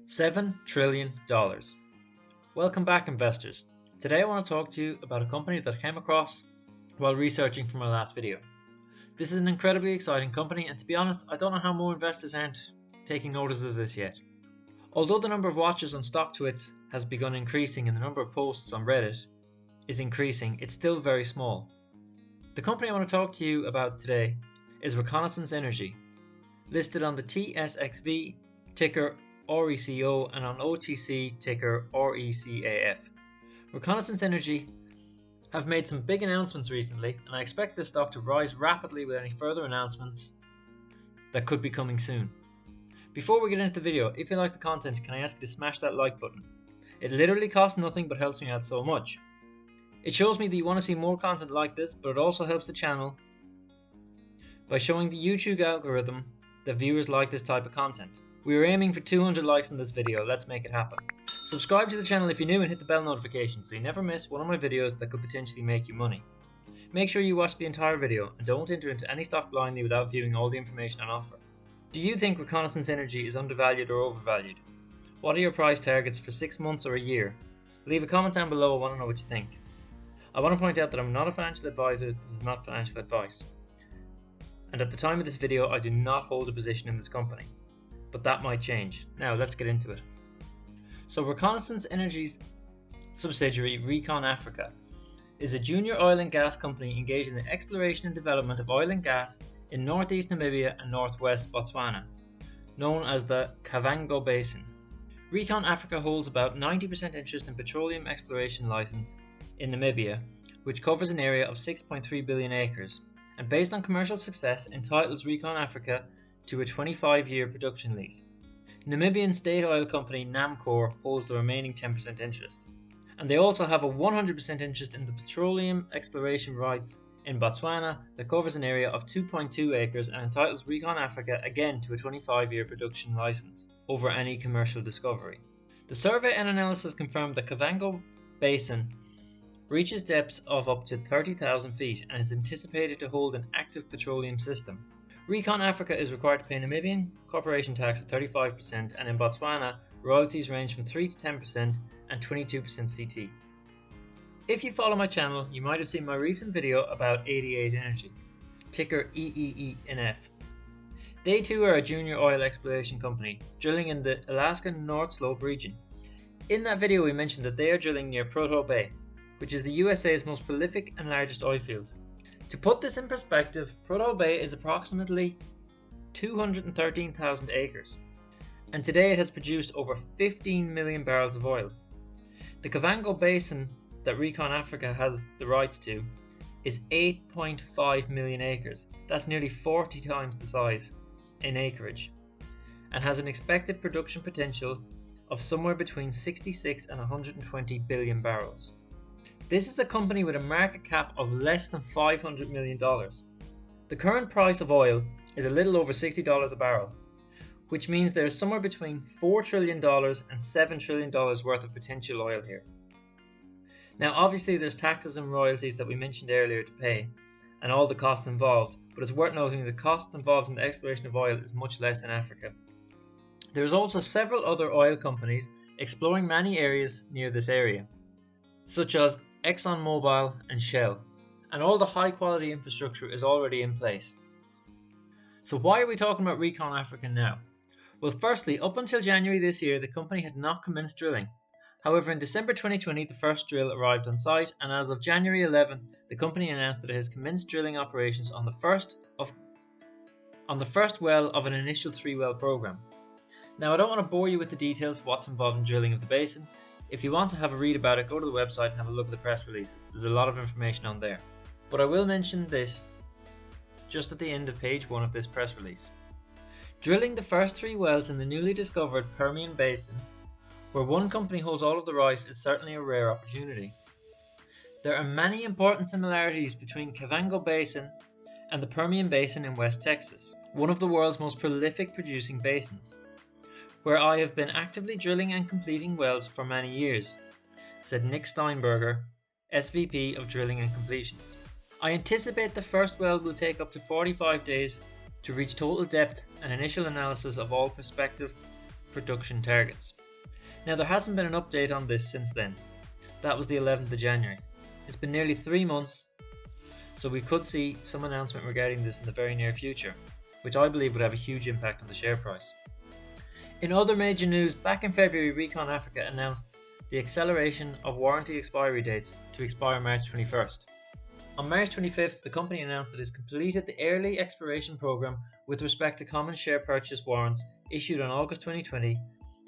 $7 trillion. Welcome back, investors. Today I want to talk to you about a company that I came across while researching for my last video. This is an incredibly exciting company, and to be honest, I don't know how more investors aren't taking notice of this yet. Although the number of watchers on StockTwits has begun increasing and the number of posts on Reddit is increasing, it's still very small. The company I want to talk to you about today is Reconnaissance Energy, listed on the TSXV ticker RECO and on OTC ticker RECAF. Reconnaissance Energy have made some big announcements recently, and I expect this stock to rise rapidly with any further announcements that could be coming soon. Before we get into the video, if you like the content, can I ask you to smash that like button? It literally costs nothing but helps me out so much. It shows me that you want to see more content like this, but it also helps the channel by showing the YouTube algorithm that viewers like this type of content. We are aiming for 200 likes in this video, let's make it happen. Subscribe to the channel if you're new and hit the bell notification so you never miss one of my videos that could potentially make you money. Make sure you watch the entire video and don't enter into any stock blindly without viewing all the information on offer. Do you think Reconnaissance Energy is undervalued or overvalued? What are your price targets for 6 months or a year? Leave a comment down below, I want to know what you think. I want to point out that I'm not a financial advisor, this is not financial advice. And at the time of this video, I do not hold a position in this company. But that might change. Now let's get into it. So Reconnaissance Energy's subsidiary ReconAfrica is a junior oil and gas company engaged in the exploration and development of oil and gas in northeast Namibia and northwest Botswana, known as the Kavango Basin. ReconAfrica holds about 90% interest in petroleum exploration license in Namibia, which covers an area of 6.3 billion acres, and based on commercial success entitles ReconAfrica to a 25-year production lease. Namibian state oil company Namcor holds the remaining 10% interest, and they also have a 100% interest in the petroleum exploration rights in Botswana that covers an area of 2.2 acres and entitles ReconAfrica again to a 25-year production license over any commercial discovery. The survey and analysis confirmed that Kavango Basin reaches depths of up to 30,000 feet and is anticipated to hold an active petroleum system. ReconAfrica is required to pay Namibian corporation tax of 35%, and in Botswana, royalties range from 3 to 10% and 22% CT. If you follow my channel, you might have seen my recent video about 88 Energy, ticker EEENF. They too are a junior oil exploration company, drilling in the Alaska North Slope region. In that video we mentioned that they are drilling near Prudhoe Bay, which is the USA's most prolific and largest oil field. To put this in perspective, Prudhoe Bay is approximately 213,000 acres, and today it has produced over 15 million barrels of oil. The Kavango Basin that ReconAfrica has the rights to is 8.5 million acres, that's nearly 40 times the size in acreage, and has an expected production potential of somewhere between 66 and 120 billion barrels. This is a company with a market cap of less than $500 million. The current price of oil is a little over $60 a barrel, which means there is somewhere between $4 trillion and $7 trillion worth of potential oil here. Now obviously there's taxes and royalties that we mentioned earlier to pay, and all the costs involved, but it's worth noting the costs involved in the exploration of oil is much less in Africa. There's also several other oil companies exploring many areas near this area, such as ExxonMobil and Shell, and all the high quality infrastructure is already in place. So why are we talking about ReconAfrica now? Well, firstly, up until January this year the company had not commenced drilling. However, in December 2020 the first drill arrived on site, and as of January 11th the company announced that it has commenced drilling operations on the first well of an initial 3-well program. Now I don't want to bore you with the details of what's involved in drilling of the basin. If you want to have a read about it, go to the website and have a look at the press releases. There's a lot of information on there. But I will mention this just at the end of page 1 of this press release. Drilling the first 3 wells in the newly discovered Permian Basin, where one company holds all of the rights, is certainly a rare opportunity. There are many important similarities between Kavango Basin and the Permian Basin in West Texas, one of the world's most prolific producing basins, where I have been actively drilling and completing wells for many years, said Nick Steinberger, SVP of Drilling and Completions. I anticipate the first well will take up to 45 days to reach total depth and initial analysis of all prospective production targets. Now, there hasn't been an update on this since then. That was the 11th of January. It's been nearly 3 months, so we could see some announcement regarding this in the very near future, which I believe would have a huge impact on the share price. In other major news, back in February, ReconAfrica announced the acceleration of warranty expiry dates to expire March 21st. On March 25th, the company announced it has completed the early expiration program with respect to common share purchase warrants issued on August 2020,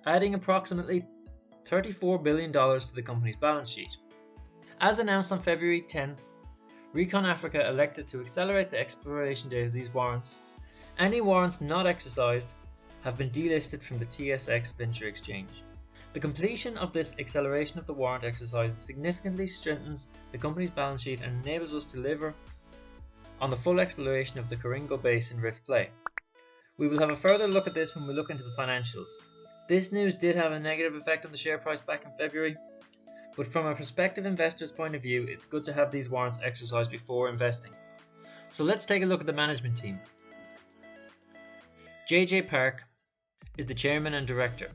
adding approximately $34 billion to the company's balance sheet. As announced on February 10th, ReconAfrica elected to accelerate the expiration date of these warrants. Any warrants not exercised have been delisted from the TSX Venture Exchange. The completion of this acceleration of the warrant exercise significantly strengthens the company's balance sheet and enables us to deliver on the full exploration of the Coringo Basin Rift play. We will have a further look at this when we look into the financials. This news did have a negative effect on the share price back in February, but from a prospective investor's point of view, it's good to have these warrants exercised before investing. So let's take a look at the management team. JJ Park is the chairman and director.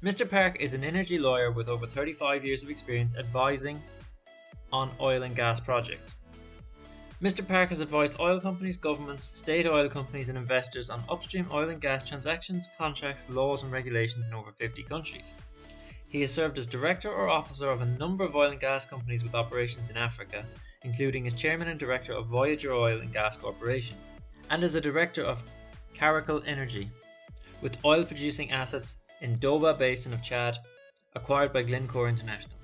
Mr. Park is an energy lawyer with over 35 years of experience advising on oil and gas projects. Mr. Park has advised oil companies, governments, state oil companies and investors on upstream oil and gas transactions, contracts, laws and regulations in over 50 countries. He has served as director or officer of a number of oil and gas companies with operations in Africa, including as chairman and director of Voyager Oil and Gas Corporation, and as a director of Reconnaissance Energy, with oil producing assets in Doba Basin of Chad, acquired by Glencore International.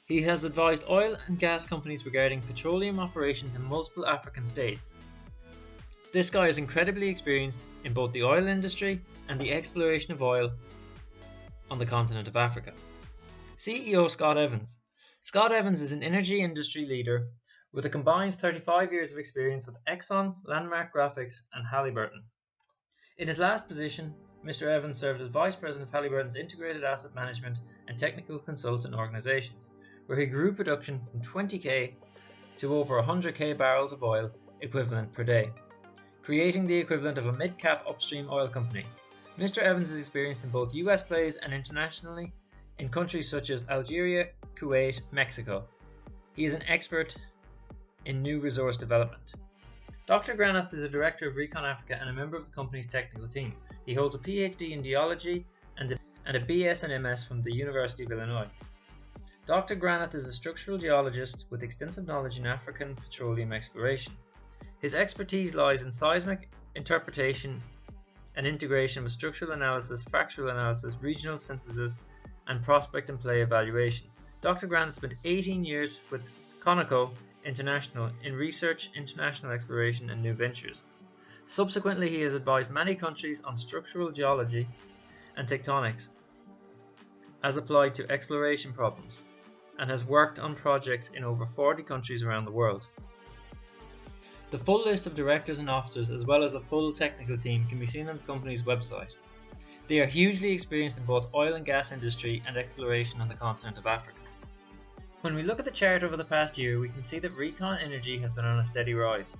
He has advised oil and gas companies regarding petroleum operations in multiple African states. This guy is incredibly experienced in both the oil industry and the exploration of oil on the continent of Africa. CEO Scott Evans. Scott Evans is an energy industry leader with a combined 35 years of experience with Exxon, Landmark Graphics and Halliburton. In his last position, Mr. Evans served as Vice President of Halliburton's Integrated Asset Management and Technical Consultant Organizations, where he grew production from 20k to over 100k barrels of oil equivalent per day, creating the equivalent of a mid-cap upstream oil company. Mr. Evans is experienced in both US plays and internationally in countries such as Algeria, Kuwait, Mexico. He is an expert in new resource development. Dr. Granath is a director of ReconAfrica and a member of the company's technical team. He holds a PhD in geology and a BS and MS from the University of Illinois. Dr. Granath is a structural geologist with extensive knowledge in African petroleum exploration. His expertise lies in seismic interpretation and integration with structural analysis, fractal analysis, regional synthesis, and prospect and play evaluation. Dr. Granath spent 18 years with Conoco International in research, international exploration, and new ventures. Subsequently, he has advised many countries on structural geology and tectonics as applied to exploration problems, and has worked on projects in over 40 countries around the world. The full list of directors and officers, as well as the full technical team, can be seen on the company's website. They are hugely experienced in both oil and gas industry and exploration on the continent of Africa. When we look at the chart over the past year, we can see that Recon Energy has been on a steady rise.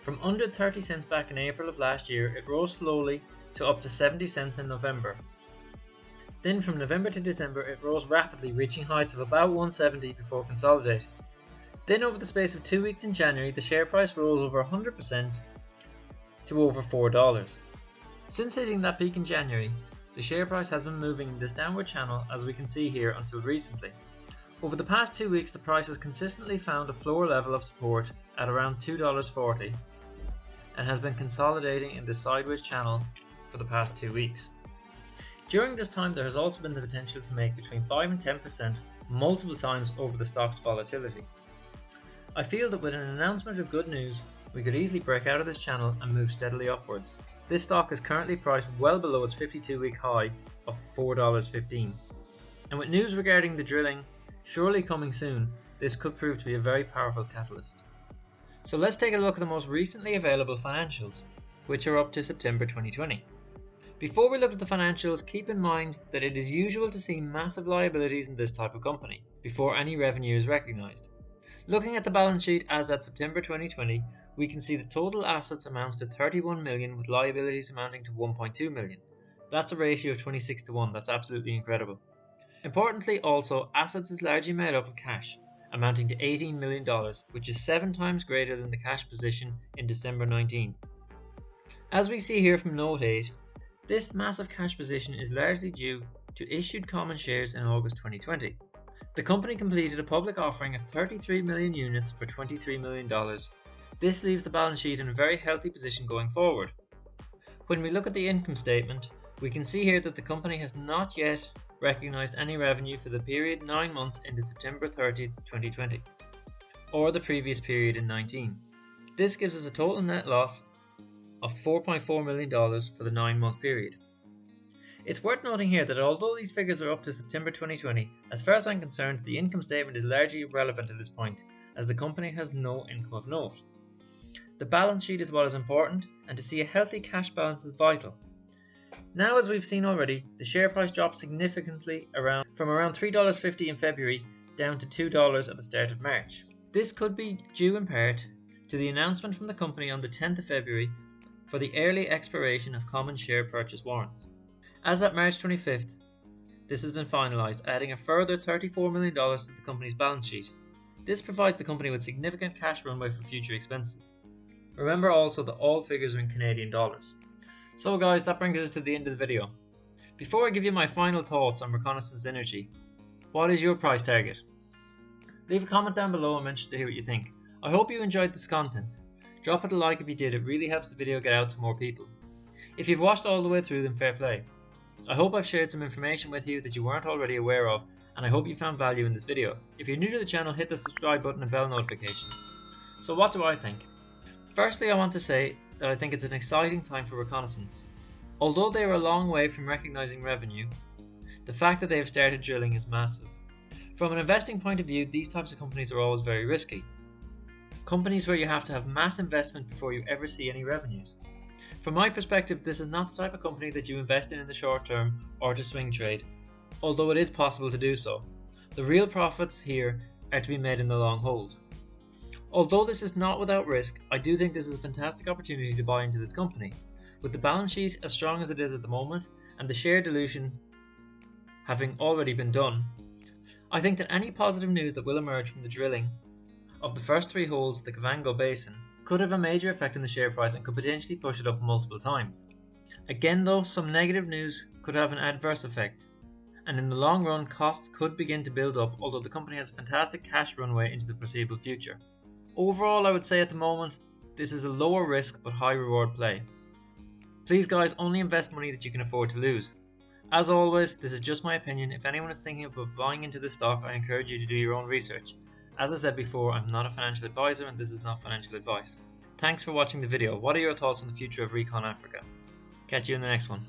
From under 30 cents back in April of last year, it rose slowly to up to 70 cents in November. Then from November to December, it rose rapidly, reaching heights of about 170 before consolidating. Then over the space of 2 weeks in January, the share price rose over 100% to over $4. Since hitting that peak in January, the share price has been moving in this downward channel, as we can see here, until recently. Over the past 2 weeks, the price has consistently found a floor level of support at around $2.40 and has been consolidating in this sideways channel for the past 2 weeks. During this time, there has also been the potential to make between 5 and 10% multiple times over the stock's volatility. I feel that with an announcement of good news, we could easily break out of this channel and move steadily upwards. This stock is currently priced well below its 52-week high of $4.15. And with news regarding the drilling surely coming soon, this could prove to be a very powerful catalyst. So let's take a look at the most recently available financials, which are up to September 2020. Before we look at the financials, keep in mind that it is usual to see massive liabilities in this type of company before any revenue is recognized. Looking at the balance sheet as at September 2020, we can see that total assets amounts to 31 million with liabilities amounting to 1.2 million. That's a ratio of 26 to 1. That's absolutely incredible. Importantly also, assets is largely made up of cash, amounting to $18 million, which is 7 times greater than the cash position in December 19. As we see here from Note 8, this massive cash position is largely due to issued common shares in August 2020. The company completed a public offering of 33 million units for $23 million. This leaves the balance sheet in a very healthy position going forward. When we look at the income statement, we can see here that the company has not yet recognized any revenue for the period 9 months ended September 30, 2020, or the previous period in 19. This gives us a total net loss of $4.4 million for the 9-month period. It's worth noting here that although these figures are up to September 2020, as far as I'm concerned, the income statement is largely irrelevant at this point, as the company has no income of note. The balance sheet is what is important, and to see a healthy cash balance is vital. Now, as we've seen already, the share price dropped significantly from around $3.50 in February down to $2 at the start of March. This could be due in part to the announcement from the company on the 10th of February for the early expiration of common share purchase warrants. As at March 25th, this has been finalised, adding a further $34 million to the company's balance sheet. This provides the company with significant cash runway for future expenses. Remember also that all figures are in Canadian dollars. So guys, that brings us to the end of the video. Before I give you my final thoughts on Reconnaissance Energy, what is your price target? Leave a comment down below. I'm interested to hear what you think. I hope you enjoyed this content. Drop it a like if you did, it really helps the video get out to more people. If you've watched all the way through, then fair play. I hope I've shared some information with you that you weren't already aware of, and I hope you found value in this video. If you're new to the channel, hit the subscribe button and bell notification. So what do I think? Firstly, I want to say that I think it's an exciting time for Reconnaissance. Although they are a long way from recognising revenue, the fact that they have started drilling is massive. From an investing point of view, these types of companies are always very risky. Companies where you have to have mass investment before you ever see any revenues. From my perspective, this is not the type of company that you invest in the short term or to swing trade, although it is possible to do so. The real profits here are to be made in the long hold. Although this is not without risk, I do think this is a fantastic opportunity to buy into this company. With the balance sheet as strong as it is at the moment, and the share dilution having already been done, I think that any positive news that will emerge from the drilling of the first 3 holes of the Kavango Basin could have a major effect on the share price and could potentially push it up multiple times. Again though, some negative news could have an adverse effect, and in the long run costs could begin to build up, although the company has a fantastic cash runway into the foreseeable future. Overall, I would say at the moment, this is a lower risk but high reward play. Please guys, only invest money that you can afford to lose. As always, this is just my opinion. If anyone is thinking about buying into this stock, I encourage you to do your own research. As I said before, I'm not a financial advisor and this is not financial advice. Thanks for watching the video. What are your thoughts on the future of ReconAfrica? Catch you in the next one.